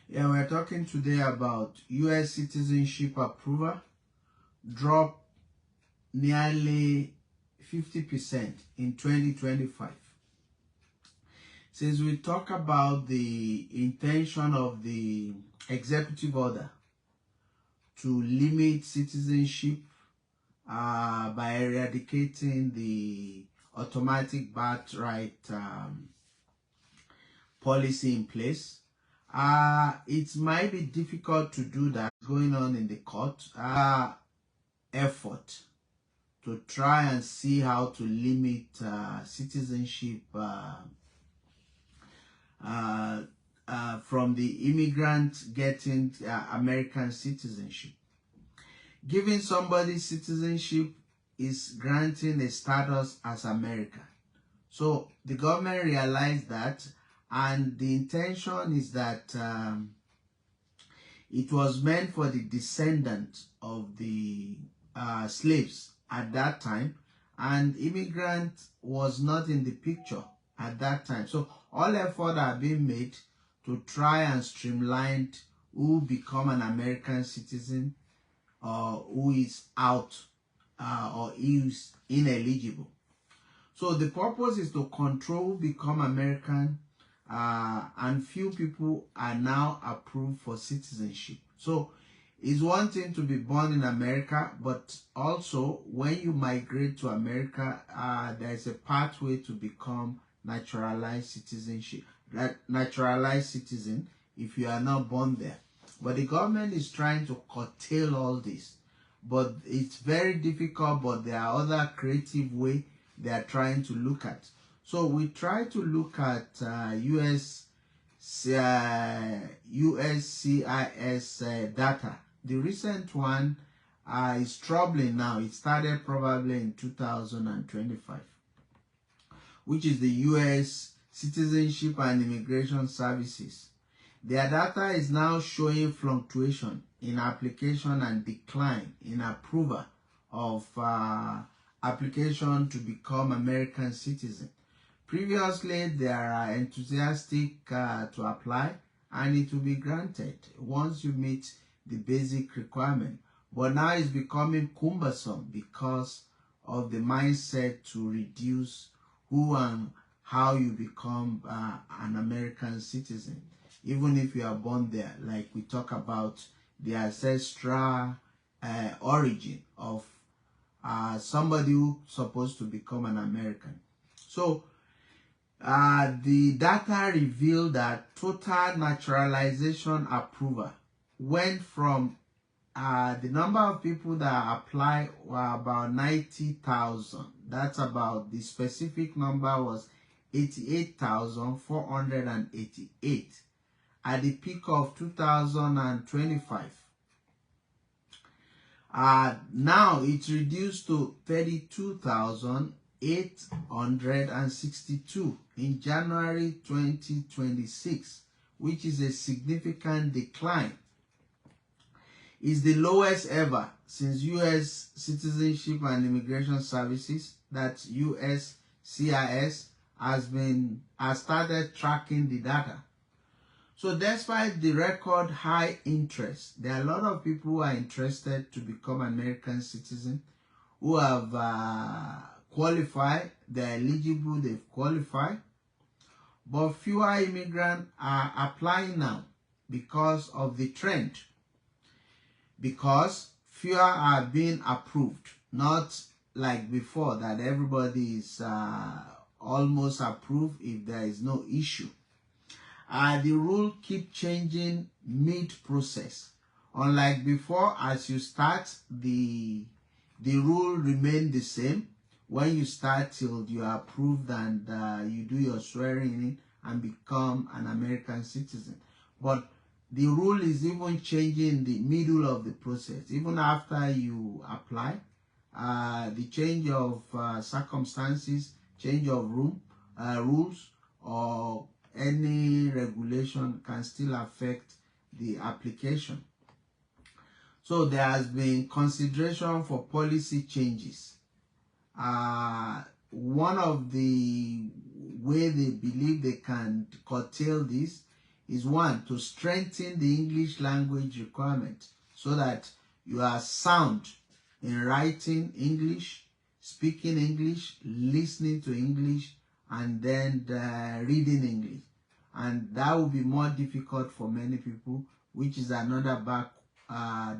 Yeah, we're talking today about US citizenship approval drop nearly 50% in 2025. Since we talk about the intention of the executive order to limit citizenship by eradicating the automatic birthright policy in place, it might be difficult to do that going on in the court. Effort to try and see how to limit citizenship from the immigrant getting American citizenship. Giving somebody citizenship is granting a status as American. So the government realized that, and the intention is that it was meant for the descendants of the slaves at that time, and immigrant was not in the picture at that time. So all effort are being made to try and streamline who become an American citizen or who is out or is ineligible. So the purpose is to control who become American, and few people are now approved for citizenship. So it's one thing to be born in America, but also when you migrate to America, there's a pathway to become naturalized citizenship, naturalized citizen if you are not born there. But the government is trying to curtail all this, but it's very difficult. But there are other creative ways they are trying to look at. So we try to look at USCIS data. The recent one is troubling now. It started probably in 2025, which is the US Citizenship and Immigration Services. Their data is now showing fluctuation in application and decline in approval of application to become American citizen. Previously, they are enthusiastic to apply, and it will be granted once you meet the basic requirement. But now it's becoming cumbersome because of the mindset to reduce who and how you become an American citizen, even if you are born there. Like we talk about the ancestral origin of somebody who's supposed to become an American. So the data revealed that total naturalization approval went from the number of people that applied were about 90,000. That's about, the specific number was 88,488 at the peak of 2025. Now it's reduced to 32,862 in January 2026, which is a significant decline. It's the lowest ever since US Citizenship and Immigration Services, that's USCIS, has started tracking the data. So despite the record high interest, there are a lot of people who are interested to become American citizens, who have qualified, they're eligible, they've qualified. But fewer immigrants are applying now because of the trend. Because fewer are being approved, not like before that everybody is almost approved if there is no issue. The rule keep changing mid-process. Unlike before, as you start, the rule remain the same. When you start till you are approved and you do your swearing in and become an American citizen. But the rule is even changing in the middle of the process. Even after you apply, the change of circumstances, change of rules, or any regulation can still affect the application. So there has been consideration for policy changes. One of the way they believe they can curtail this is one, to strengthen the English language requirement so that you are sound in writing English, speaking English, listening to English, and then reading English. And that will be more difficult for many people, which is another back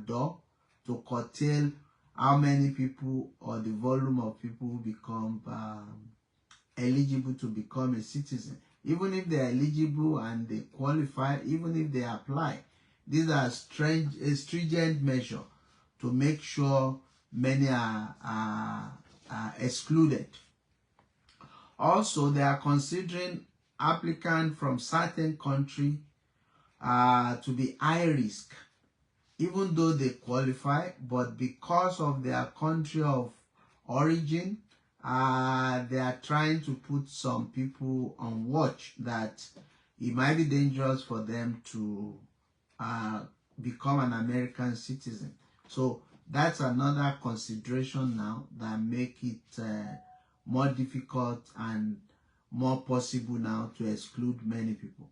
door to curtail how many people or the volume of people who become eligible to become a citizen. Even if they're eligible and they qualify, even if they apply, these are stringent measures to make sure many are excluded. Also, they are considering applicants from certain country to be high risk, even though they qualify, but because of their country of origin, they are trying to put some people on watch that it might be dangerous for them to become an American citizen. So that's another consideration now that make it more difficult and more possible now to exclude many people.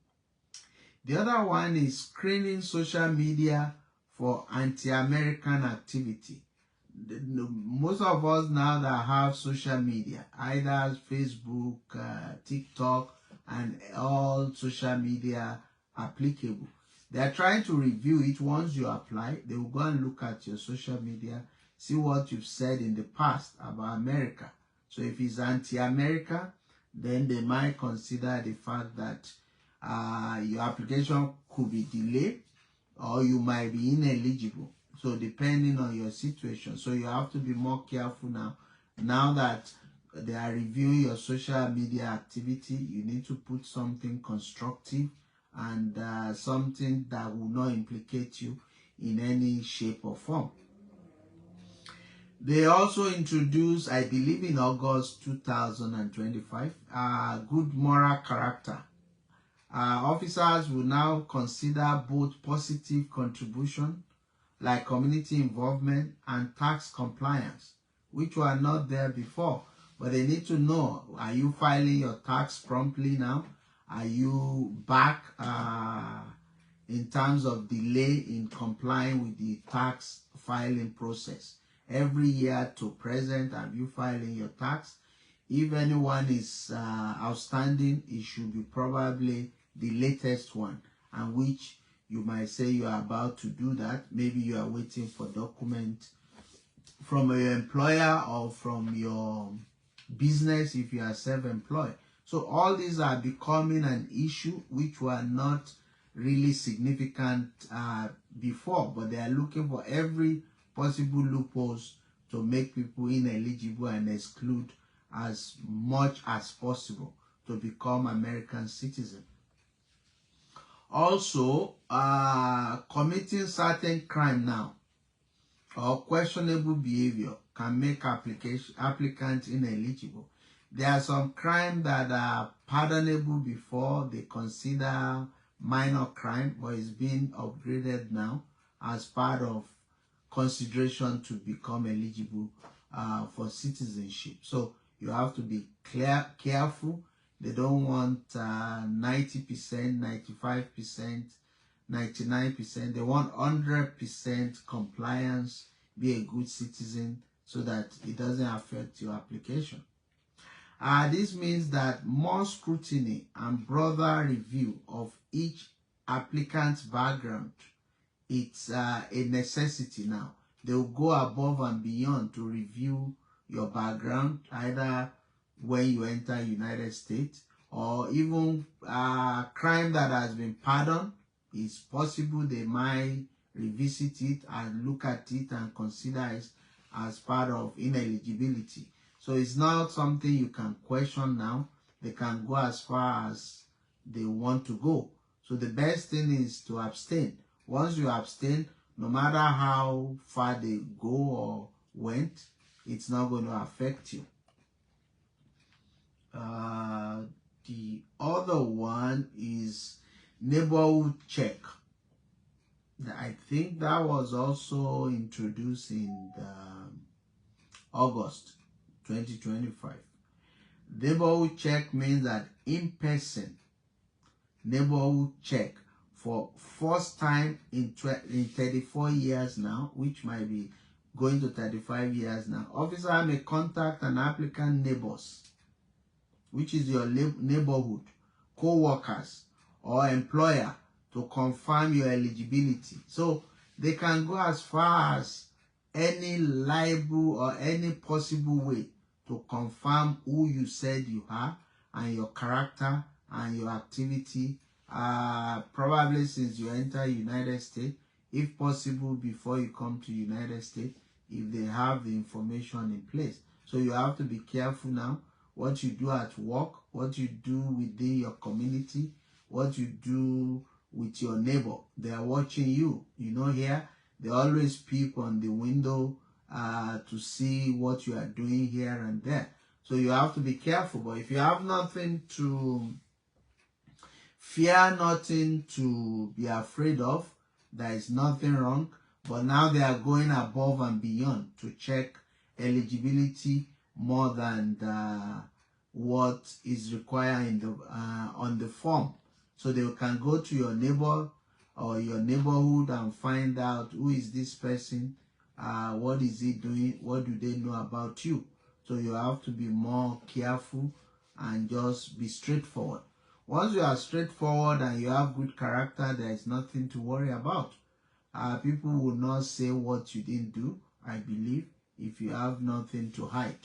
The other one is screening social media for anti-American activity. Most of us now that have social media, either Facebook, TikTok, and all social media applicable, they are trying to review it. Once you apply, they will go and look at your social media, see what you've said in the past about America. So if it's anti-America, then they might consider the fact that your application could be delayed or you might be ineligible. So depending on your situation. So you have to be more careful now that they are reviewing your social media activity. You need to put something constructive and something that will not implicate you in any shape or form. They also introduced, I believe in August 2025, good moral character. Officers will now consider both positive contribution, like community involvement, and tax compliance, which were not there before. But they need to know, are you filing your tax promptly now? Are you back in terms of delay in complying with the tax filing process? Every year to present, have you filing your tax? If anyone is outstanding, it should be probably the latest one, and which you might say you are about to do that. Maybe you are waiting for document from your employer or from your business if you are self-employed. So all these are becoming an issue which were not really significant before, but they are looking for every possible loopholes to make people ineligible and exclude as much as possible to become American citizens. Also, committing certain crime now or questionable behavior can make applicants ineligible. There are some crimes that are pardonable before, they consider minor crime, but it's been upgraded now as part of consideration to become eligible for citizenship. So you have to be careful. They don't want 90%, 95%, 99%. They want 100% compliance, be a good citizen so that it doesn't affect your application. This means that more scrutiny and broader review of each applicant's background. It's a necessity now. They will go above and beyond to review your background, either when you enter United States or even crime that has been pardoned. It's possible they might revisit it and look at it and consider it as part of ineligibility. So it's not something you can question now. They can go as far as they want to go. So the best thing is to abstain. Once you abstain, no matter how far they go or went, it's not going to affect you. The other one is neighborhood check. I think that was also introduced in August 2025. Neighborhood check means that in-person neighborhood check for first time in 34 years now, which might be going to 35 years now. Officer may contact an applicant neighbors, which is your neighborhood, co-workers, or employer to confirm your eligibility. So they can go as far as any liable or any possible way to confirm who you said you are and your character and your activity, probably since you enter United States, if possible before you come to United States, if they have the information in place. So you have to be careful now what you do at work, what you do within your community, what you do with your neighbor. They are watching you. You know, here they always peep on the window to see what you are doing here and there. So you have to be careful. But if you have nothing to fear, nothing to be afraid of, there is nothing wrong. But now they are going above and beyond to check eligibility more than what is required in the on the form. So they can go to your neighbor or your neighborhood and find out who is this person, what is he doing, what do they know about you. So you have to be more careful and just be straightforward. Once you are straightforward and you have good character, there is nothing to worry about. People will not say what you didn't do, I believe, if you have nothing to hide.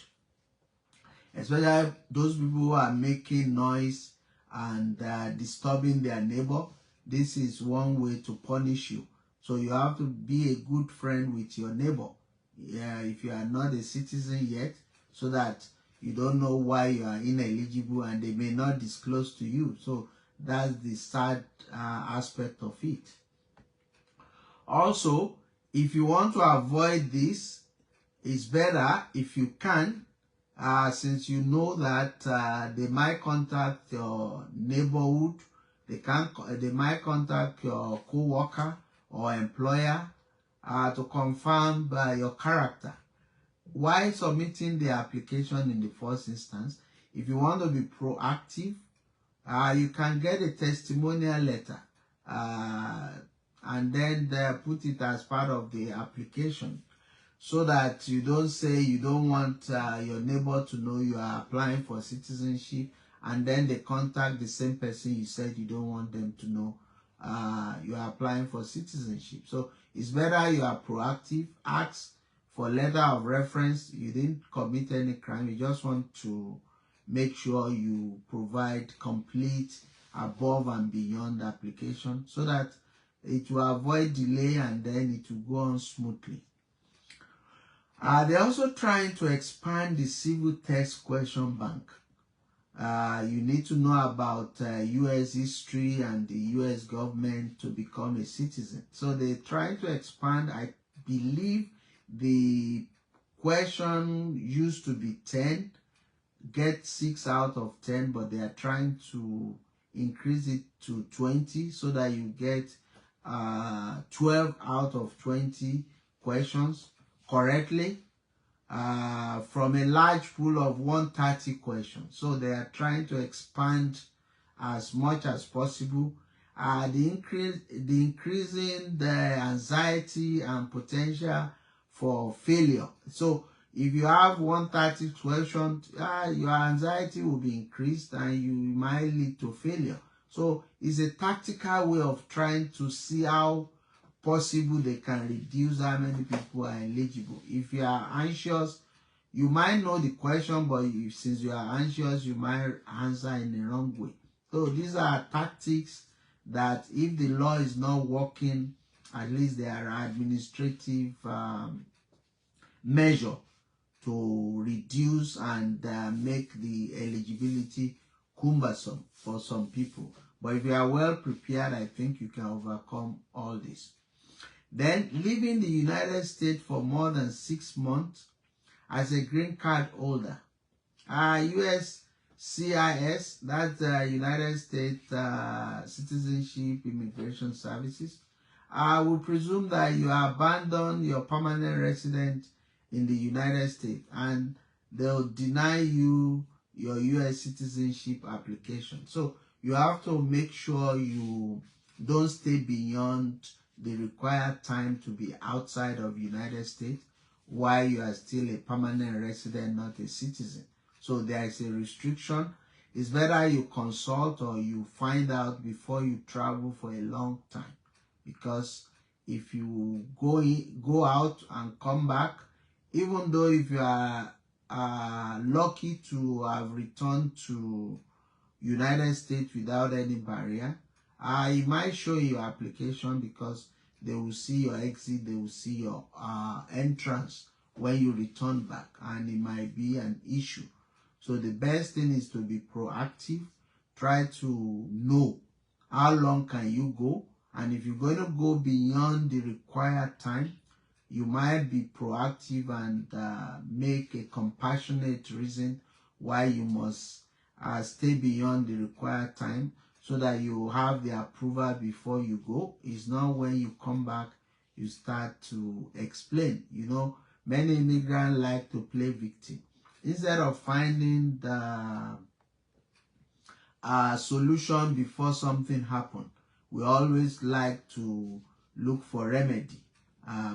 Especially those people who are making noise and disturbing their neighbor. This is one way to punish you. So you have to be a good friend with your neighbor. Yeah, if you are not a citizen yet, so that you don't know why you are ineligible and they may not disclose to you. So that's the sad aspect of it. Also, if you want to avoid this, it's better if you can, since you know that they might contact your neighborhood, they might contact your co-worker or employer to confirm your character. While submitting the application in the first instance, if you want to be proactive, you can get a testimonial letter and then put it as part of the application, so that you don't say you don't want your neighbor to know you are applying for citizenship and then they contact the same person you said you don't want them to know you are applying for citizenship. So it's better you are proactive, ask for letter of reference. You didn't commit any crime, you just want to make sure you provide complete above and beyond application so that it will avoid delay and then it will go on smoothly. They're also trying to expand the civil test question bank. You need to know about U.S. history and the U.S. government to become a citizen. So they're trying to expand. I believe the question used to be 10, get 6 out of 10, but they are trying to increase it to 20 so that you get 12 out of 20 questions correctly from a large pool of 130 questions. So they are trying to expand as much as possible. The increasing the anxiety and potential for failure. So if you have 130 questions, your anxiety will be increased and you might lead to failure. So it's a tactical way of trying to see how possible they can reduce how many people are eligible. If you are anxious, you might know the question, but since you are anxious, you might answer in the wrong way. So these are tactics that if the law is not working, at least there are administrative measure to reduce and make the eligibility cumbersome for some people. But if you are well prepared, I think you can overcome all this. Then living the United States for more than 6 months as a green card holder. USCIS, that's the United States Citizenship Immigration Services, will presume that you abandon your permanent residence in the United States and they'll deny you your US citizenship application. So you have to make sure you don't stay beyond the required time to be outside of United States while you are still a permanent resident, not a citizen. So there is a restriction. It's better you consult or you find out before you travel for a long time, because if you go out and come back, even though if you are lucky to have returned to United States without any barrier, it might show your application, because they will see your exit, they will see your entrance when you return back, and it might be an issue. So the best thing is to be proactive. Try to know how long can you go, and if you're going to go beyond the required time, you might be proactive and make a compassionate reason why you must stay beyond the required time, so that you have the approval before you go. It's not when you come back you start to explain. You know, many immigrants like to play victim. Instead of finding the solution before something happens, we always like to look for remedy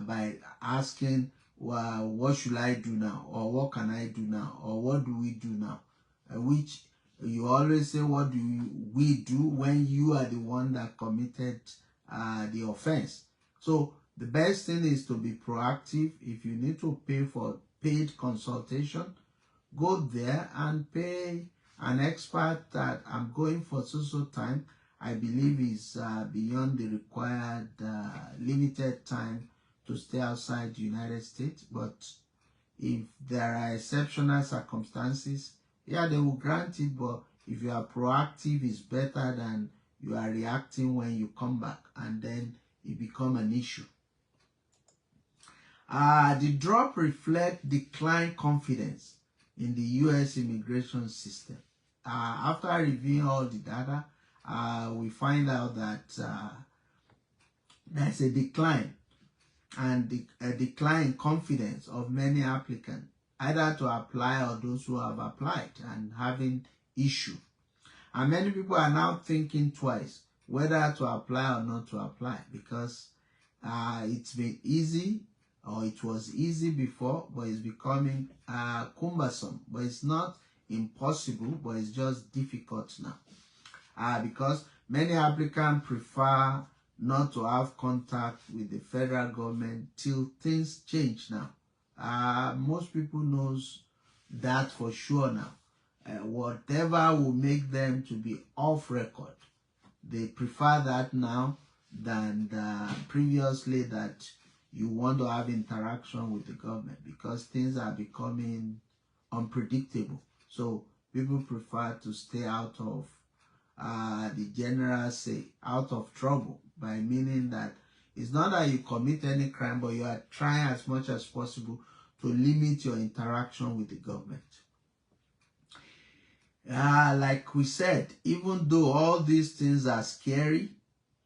by asking, well, what should I do now? Or what can I do now? Or what do we do now? Which you always say, what do we do when you are the one that committed the offense? So the best thing is to be proactive. If you need to pay for paid consultation, go there and pay an expert that I'm going for so time. I believe is beyond the required limited time to stay outside the United States. But if there are exceptional circumstances, yeah, they will grant it. But if you are proactive, it's better than you are reacting when you come back and then it become an issue. The drop reflects declined confidence in the U.S. immigration system. After reviewing all the data, we find out that there's a decline, and a decline in confidence of many applicants, either to apply or those who have applied and having issue. And many people are now thinking twice whether to apply or not to apply, because it's been easy, or it was easy before, but it's becoming cumbersome. But it's not impossible, but it's just difficult now. Because many applicants prefer not to have contact with the federal government till things change now. Most people knows that for sure now. Whatever will make them to be off record, they prefer that now than previously that you want to have interaction with the government, because things are becoming unpredictable. So people prefer to stay out of the general say, out of trouble, by meaning that it's not that you commit any crime, but you are trying as much as possible to limit your interaction with the government. Like we said, even though all these things are scary,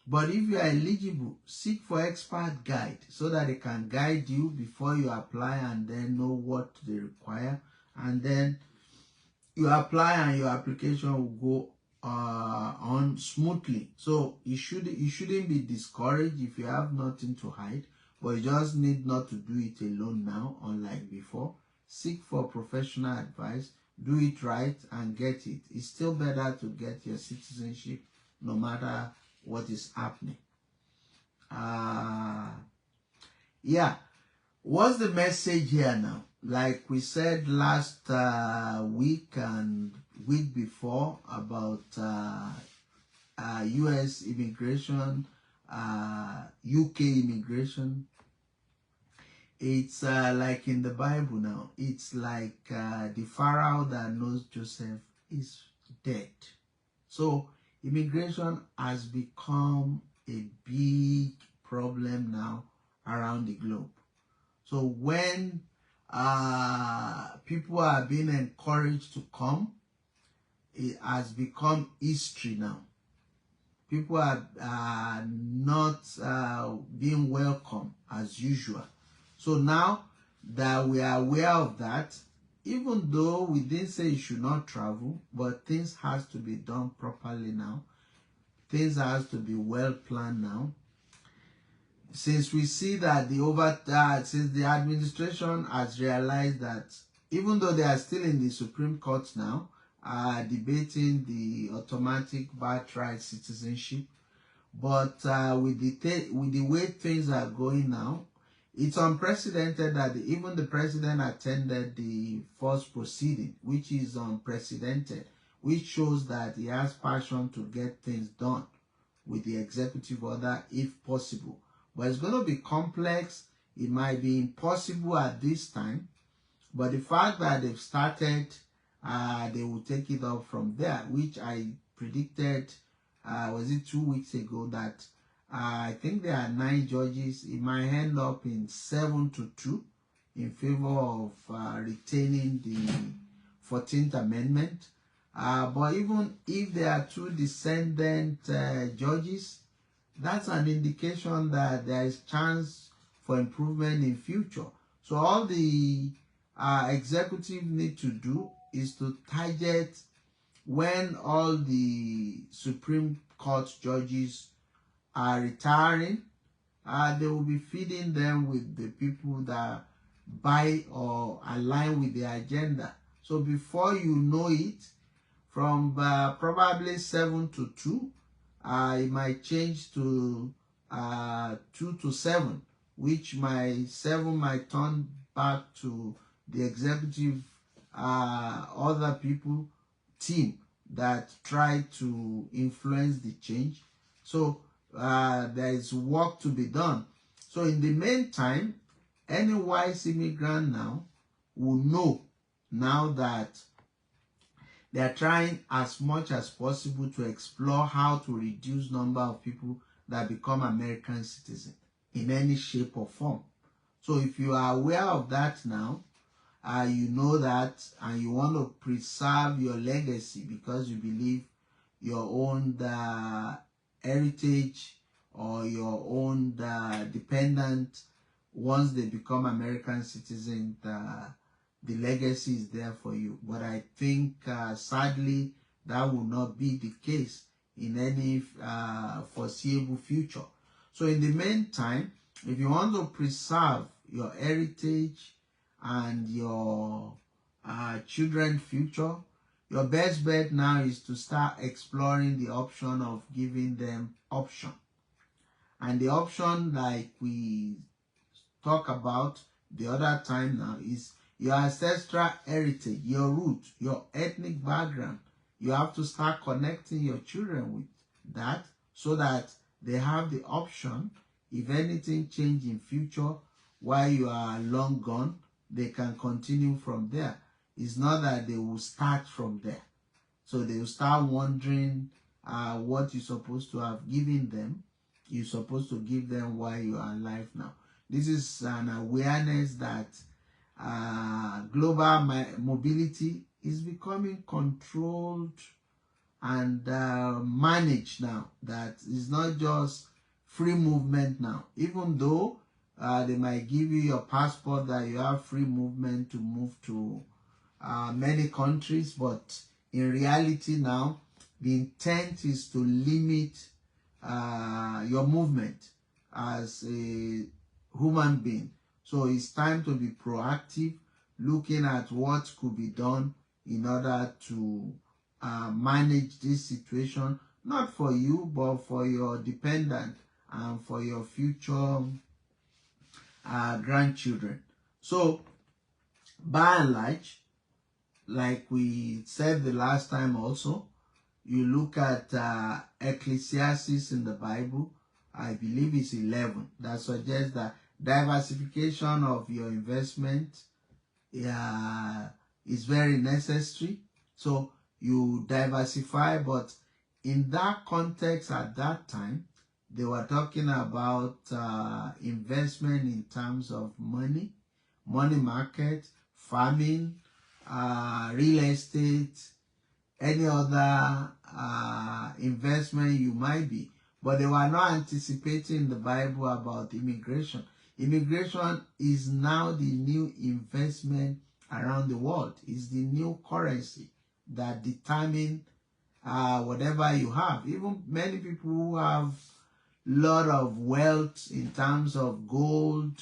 but if you are eligible, seek for expert guide so that they can guide you before you apply and then know what they require. And then you apply and your application will go on smoothly. So you shouldn't be discouraged if you have nothing to hide, but you just need not to do it alone now, unlike before. Seek for professional advice, do it right and get it. It's still better to get your citizenship no matter what is happening. Yeah, what's the message here now? Like we said last week and week before about US immigration, UK immigration, it's like in the Bible now. It's like the Pharaoh that knows Joseph is dead. So immigration has become a big problem now around the globe. So when people are being encouraged to come, it has become history now. People are not being welcome as usual. So now that we are aware of that, even though we didn't say you should not travel, but things has to be done properly now. things has to be well planned now. Since we see that since the administration has realized that even though they are still in the Supreme Court now, debating the automatic birthright citizenship, but with the way things are going now, it's unprecedented that even the president attended the first proceeding, which is unprecedented, which shows that he has passion to get things done with the executive order if possible. But it's going to be complex. It might be impossible at this time. But the fact that they've started, they will take it up from there, which I predicted, was it 2 weeks ago, that I think there are 9 judges. It might end up in 7-2 in favor of retaining the 14th Amendment. But even if there are 2 descendant judges, that's an indication that there is chance for improvement in future. So all the executive need to do is to target when all the Supreme Court judges are retiring, they will be feeding them with the people that buy or align with the agenda. So before you know it, from probably 7-2, it might change to 2-7, which 7 might turn back to the executive other people team that try to influence the change. So there is work to be done. So in the meantime, any wise immigrant now will know now that they are trying as much as possible to explore how to reduce number of people that become American citizens in any shape or form. So if you are aware of that now, you know that, and you want to preserve your legacy because you believe your own heritage or your own dependent, once they become American citizens, the legacy is there for you. But I think sadly that will not be the case in any foreseeable future. So in the meantime, if you want to preserve your heritage and your children's future, your best bet now is to start exploring the option of giving them option. And the option, like we talked about the other time now, is your ancestral heritage, your root, your ethnic background. You have to start connecting your children with that so that they have the option, if anything change in future while you are long gone, they can continue from there. It's not that they will start from there. So they will start wondering what you're supposed to have given them. You're supposed to give them while you are alive now. This is an awareness that global mobility is becoming controlled and managed now. That is not just free movement now. Even though they might give you your passport that you have free movement to move to many countries, but in reality now, the intent is to limit your movement as a human being. So it's time to be proactive, looking at what could be done in order to manage this situation, not for you, but for your dependent and for your future grandchildren. So by and large, like we said the last time also, you look at Ecclesiastes in the Bible, I believe it's 11, that suggests that diversification of your investment is very necessary. So you diversify, but in that context at that time, they were talking about investment in terms of money market, farming, real estate, any other investment you might be. But they were not anticipating in the Bible about immigration. Immigration is now the new investment around the world. It's the new currency that determines whatever you have. Even many people who have lot of wealth in terms of gold,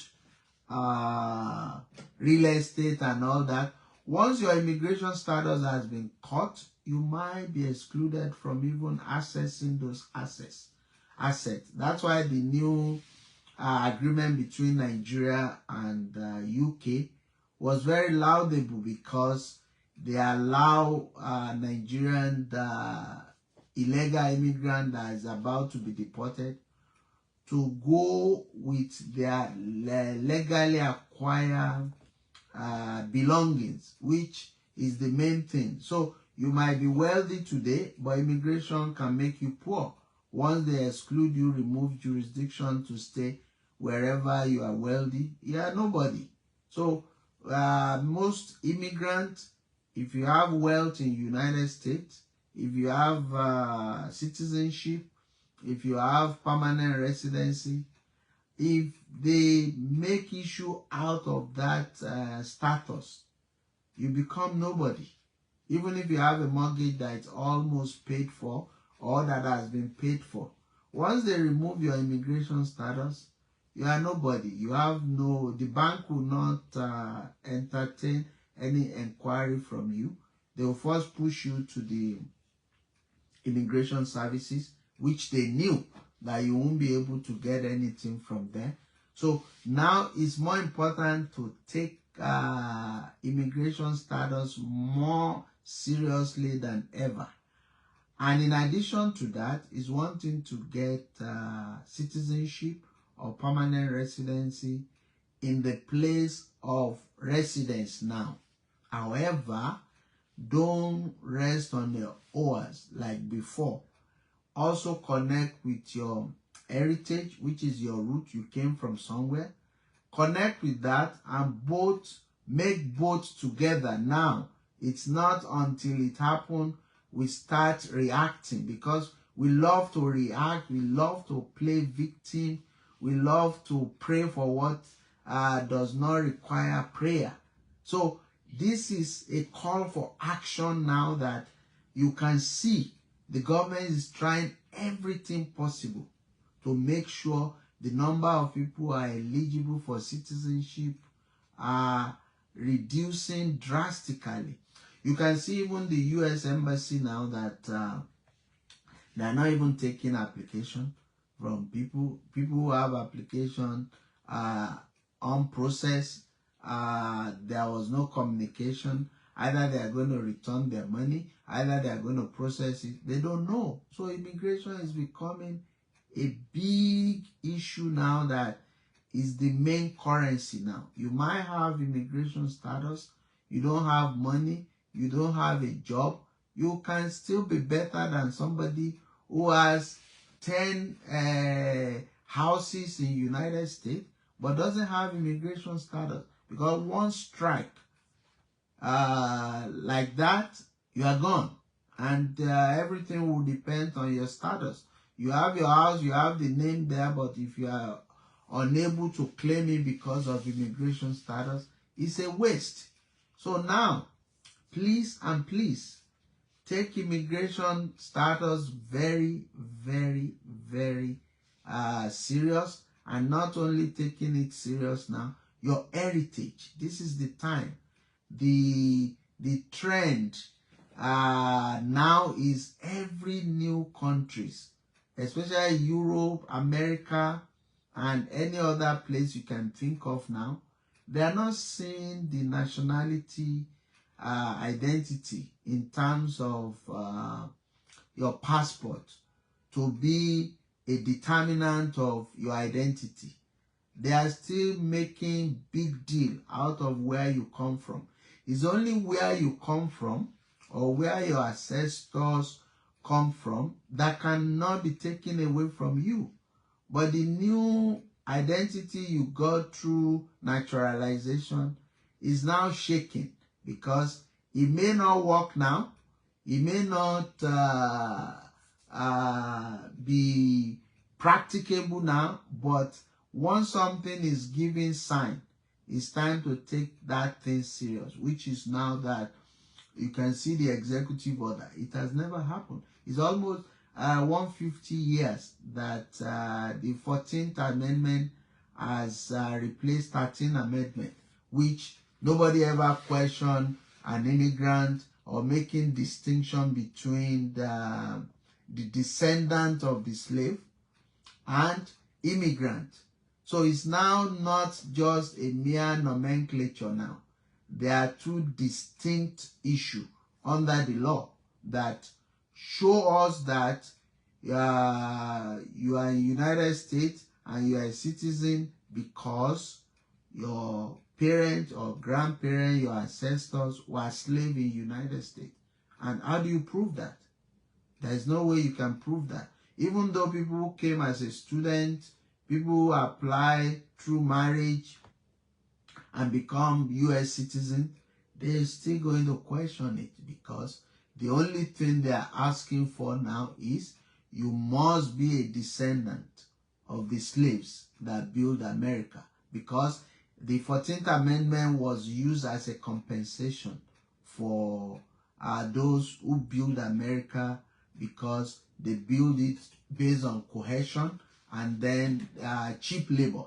real estate and all that, once your immigration status has been cut, you might be excluded from even accessing those assets. That's why the new agreement between Nigeria and UK was very laudable, because they allow Nigerian illegal immigrant that is about to be deported to go with their legally acquired belongings, which is the main thing. So you might be wealthy today, but immigration can make you poor. Once they exclude you, remove jurisdiction to stay wherever you are wealthy, you are nobody. So most immigrants, if you have wealth in the United States, if you have citizenship, if you have permanent residency, if they make issue out of that status, you become nobody. Even if you have a mortgage that is almost paid for or that has been paid for, once they remove your immigration status, you are nobody. You have no, the bank will not entertain any inquiry from you. They will first push you to the immigration services, which they knew that you won't be able to get anything from there. So now it's more important to take immigration status more seriously than ever. And in addition to that, is wanting to get citizenship or permanent residency in the place of residence now. However, don't rest on the oars like before. Also connect with your heritage, which is your root. You came from somewhere. Connect with that and both make both together now. It's not until it happens we start reacting, because we love to react, we love to play victim, we love to pray for what does not require prayer. So this is a call for action now, that you can see the government is trying everything possible to make sure the number of people who are eligible for citizenship are reducing drastically. You can see even the US Embassy now that they are not even taking application from people who have application unprocessed. There was no communication. Either they are going to return their money, either they are going to process it. They don't know. So immigration is becoming a big issue now, that is the main currency now. You might have immigration status, you don't have money, you don't have a job, you can still be better than somebody who has 10 houses in the United States but doesn't have immigration status. Because one strike like that, you are gone, and everything will depend on your status. You have your house, you have the name there, but if you are unable to claim it because of immigration status, it's a waste. So now, please and please, take immigration status very, very, very serious. And not only taking it serious now, your heritage. This is the time. The trend now is every new countries, especially Europe, America, and any other place you can think of now, they are not seeing the nationality identity in terms of your passport to be a determinant of your identity. They are still making big deal out of where you come from. It's only where you come from or where your ancestors come from that cannot be taken away from you. But the new identity you got through naturalization is now shaken, because it may not work now, it may not be practicable now, but once something is giving sign, it's time to take that thing serious, which is now that you can see the executive order. It has never happened. It's almost 150 years that the 14th Amendment has replaced 13th Amendment, which nobody ever questioned an immigrant or making distinction between the descendant of the slave and immigrant. So it's now not just a mere nomenclature now. There are two distinct issues under the law that show us that you are in United States and you are a citizen because your parents or grandparents, your ancestors were slaves in United States. And how do you prove that? There is no way you can prove that. Even though people who came as a student, people who apply through marriage and become U.S. citizens, they're still going to question it, because the only thing they are asking for now is you must be a descendant of the slaves that built America, because the 14th Amendment was used as a compensation for those who built America, because they built it based on cohesion and then cheap labor.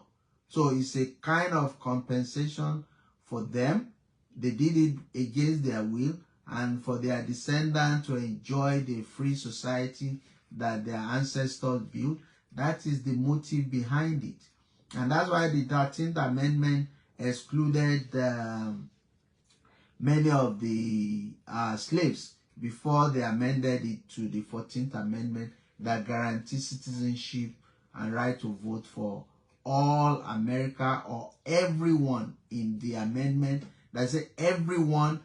So it's a kind of compensation for them. They did it against their will, and for their descendants to enjoy the free society that their ancestors built. That is the motive behind it. And that's why the 13th Amendment excluded many of the slaves before they amended it to the 14th Amendment that guarantees citizenship and right to vote for all America, or everyone in the amendment that say everyone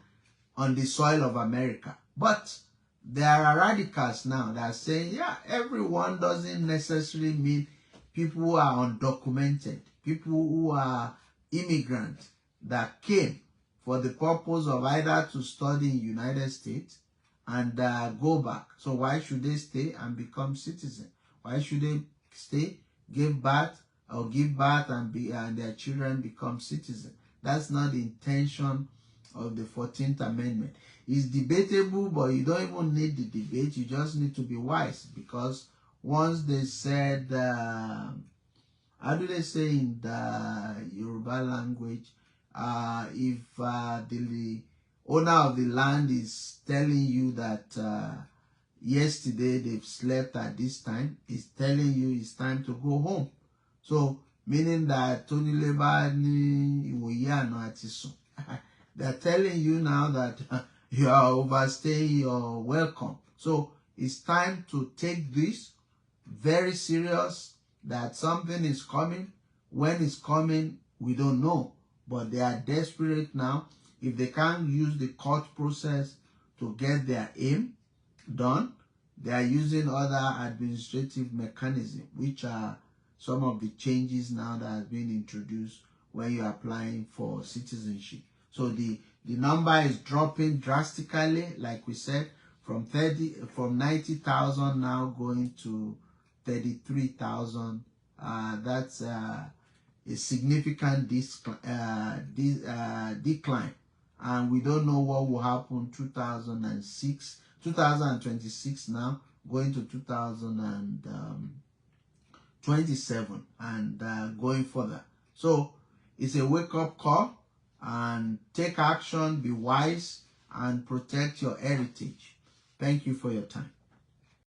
on the soil of America. But there are radicals now that are saying, yeah, everyone doesn't necessarily mean people who are undocumented, people who are immigrants that came for the purpose of either to study in the United States and go back. So why should they stay and become citizens? Why should they stay, give birth and their children become citizens? That's not the intention of the 14th Amendment. It's debatable, but you don't even need the debate. You just need to be wise, because once they said, how do they say in the Yoruba language, if the owner of the land is telling you that yesterday they've slept at this time, it's telling you it's time to go home. So, meaning that they're telling you now that you are overstaying your welcome. So, it's time to take this very serious, that something is coming. When it's coming, we don't know. But they are desperate now. If they can't use the court process to get their aim done, they are using other administrative mechanisms, which are some of the changes now that have been introduced when you're applying for citizenship. So the number is dropping drastically, like we said, from 90,000 now going to 33,000. That's a significant decline, and we don't know what will happen 2026 now, going to 2027 and going further. So it's a wake-up call, and take action, be wise, and protect your heritage. Thank you for your time.